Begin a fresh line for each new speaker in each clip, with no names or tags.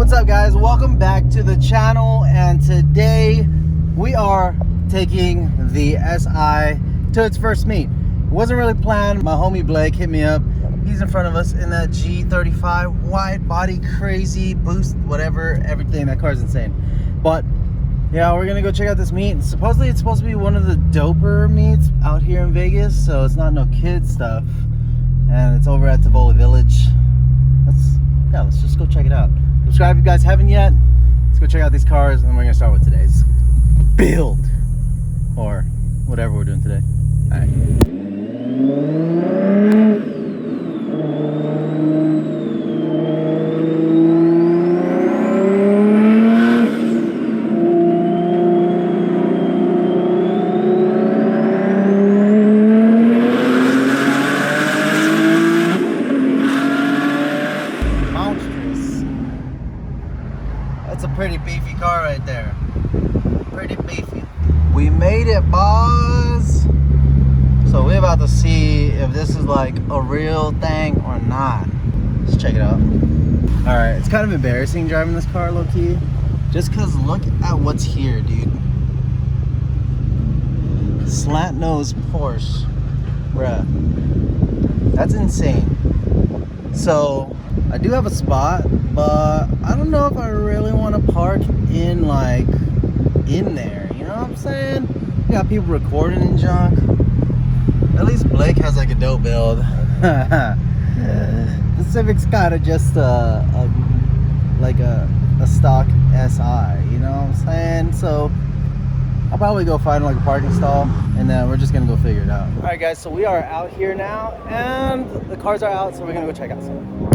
What's up, guys? Welcome back to the channel, and today we are taking the SI to its first meet. It wasn't really planned. My homie Blake hit me up. He's in front of us in that G35 wide body, crazy boost, whatever, everything. That car's insane. But yeah, we're gonna go check out this meet. Supposedly it's supposed to be one of the doper meets out here in Vegas, so it's not no kid stuff, and it's over at Tivoli Village. Let's just go check it out. Subscribe if you guys haven't yet. Let's go check out these cars, and then we're gonna start with today's build, or whatever we're doing today. All right. That's a pretty beefy car right there. Pretty beefy. We made it, boss. So we're about to see if this is like a real thing or not. Let's check it out. All right, it's kind of embarrassing driving this car low-key, just cause look at what's here, dude. Slant nose Porsche, bruh. That's insane. So I do have a spot, but I don't know if I really want to park in like in there, you know what I'm saying? We got people recording and junk. At least Blake has like a dope build. The Civic's kind of just like a stock SI, you know what I'm saying? So I'll probably go find like a parking stall, and then we're just gonna go figure it out. All right, guys, so we are out here now, and the cars are out, so we're gonna go check out some.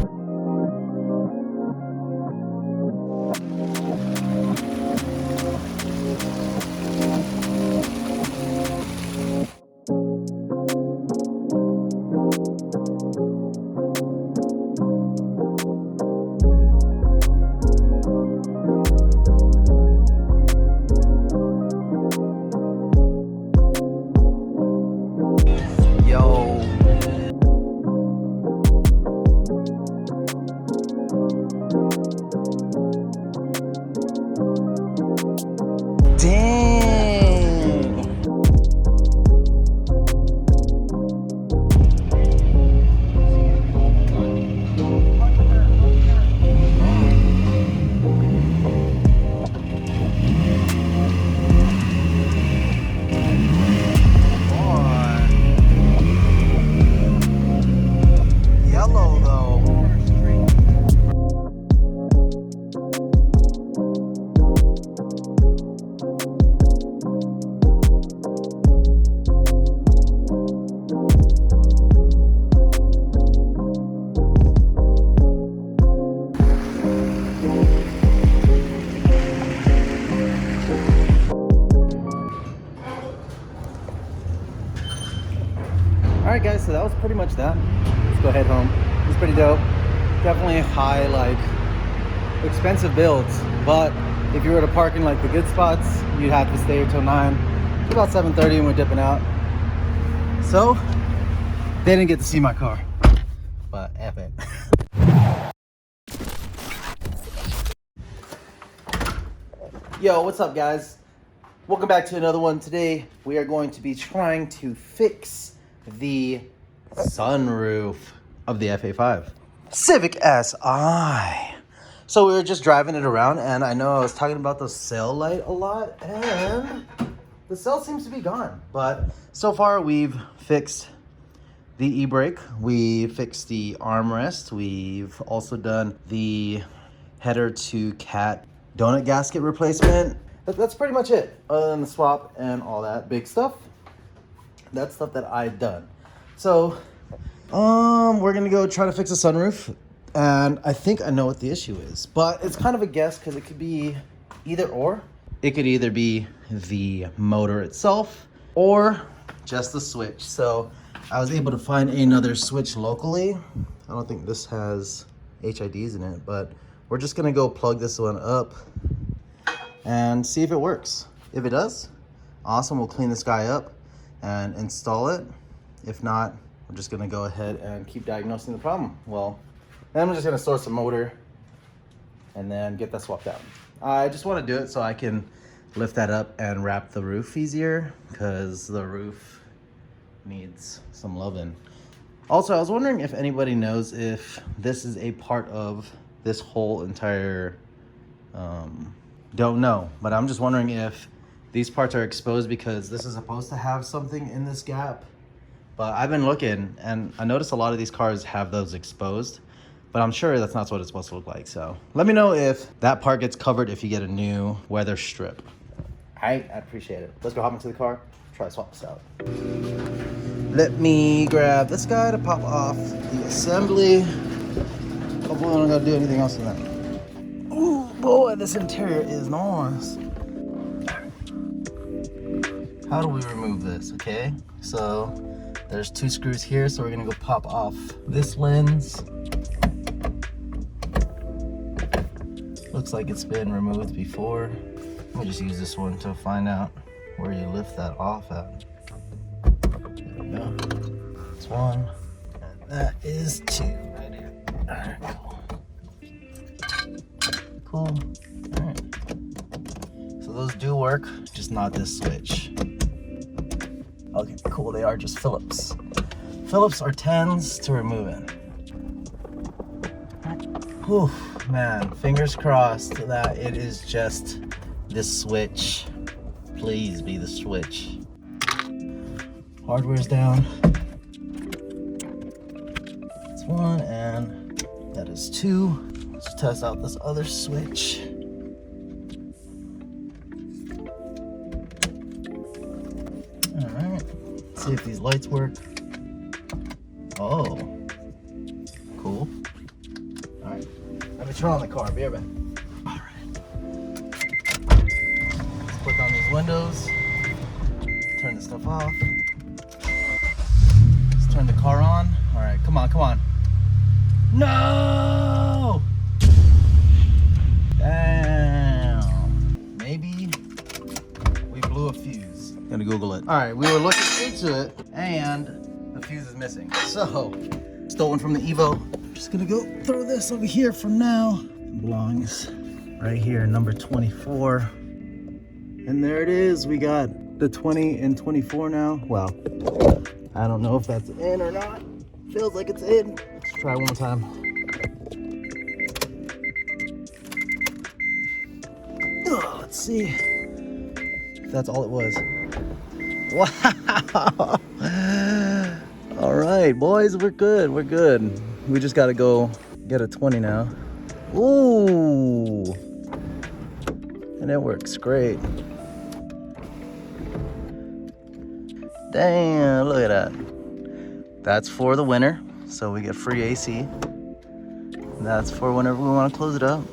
Alright, guys, so that was pretty much that. Let's go head home. It was pretty dope. Definitely high, like, expensive builds, but if you were to park in like the good spots, you'd have to stay here till 9. It's about 7:30 and we're dipping out. So they didn't get to see my car, but F it. Yo, what's up, guys? Welcome back to another one. Today we are going to be trying to fix the sunroof of the FA5 Civic SI. So we were just driving it around, and I know I was talking about the sail light a lot, and the sail seems to be gone. But so far we've fixed the e-brake, we fixed the armrest, we've also done the header to cat donut gasket replacement. That's pretty much it, other than the swap and all that big stuff. That's stuff that I've done. So we're gonna go try to fix the sunroof, and I think I know what the issue is, but it's kind of a guess because it could be either or. It could either be the motor itself or just the switch. So I was able to find another switch locally. I don't think this has HIDs in it, but we're just gonna go plug this one up and see if it works. If it does, awesome, we'll clean this guy up and install it. If not, we're just gonna go ahead and keep diagnosing the problem. Well, then I'm just gonna source a motor and then get that swapped out. I just want to do it so I can lift that up and wrap the roof easier, because the roof needs some loving. Also, I was wondering if anybody knows if this is a part of this whole entire, don't know, but I'm just wondering if these parts are exposed because this is supposed to have something in this gap. But I've been looking and I noticed a lot of these cars have those exposed, but I'm sure that's not what it's supposed to look like. So let me know if that part gets covered if you get a new weather strip. I'd appreciate it. Let's go hop into the car, try to swap this out. Let me grab this guy to pop off the assembly. Hopefully I don't gotta do anything else in that. Ooh, boy, this interior is nice. How do we remove this? Okay, so there's 2 screws here, so we're gonna go pop off this lens. Looks like it's been removed before. Let me just use this one to find out where you lift that off at. There we go. That's 1, and that is 2 right here. All right, cool. All right. So those do work, just not this switch. Okay, cool. They are just Phillips. Phillips are 10s to remove it. Whew, man, fingers crossed that it is just this switch. Please be the switch. Hardware's down. That's 1, and that is 2. Let's test out this other switch. All right, see if these lights work. Oh, cool. All right, let me turn on the car. Be right back. All right, let's put down these windows. Turn this stuff off. Let's turn the car on. All right, come on, come on. No! Damn. Maybe we blew a fuse. Gonna Google it. All right, we were looking into it and the fuse is missing. So, stolen from the Evo. I'm just gonna go throw this over here for now. It belongs right here, number 24. And there it is. We got the 20 and 24 now. Well, I don't know if that's in or not. Feels like it's in. Let's try one more time. Oh, let's see if that's all it was. Wow. All right, boys, we're good. We're good. We just got to go get a 20 now. Ooh. And it works great. Damn, look at that. That's for the winter, so we get free AC. That's for whenever we want to close it up.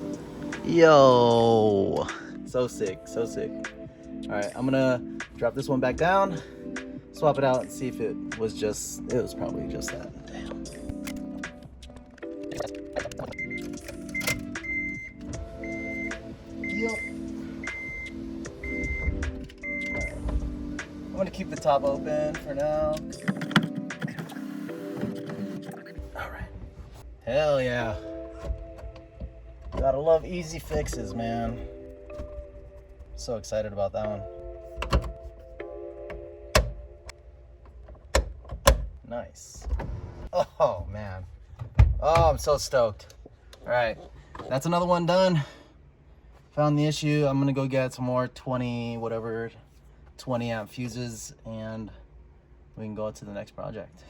Yo, so sick, so sick. All right, I'm gonna drop this one back down, swap it out, and see if it was probably just that. Damn. Yep. I'm gonna keep the top open for now. All right. Hell yeah. Gotta love easy fixes, man. So excited about that one. Nice. Oh, man. Oh, I'm so stoked. All right, that's another one done. Found the issue. I'm gonna go get some more 20 amp fuses and we can go to the next project.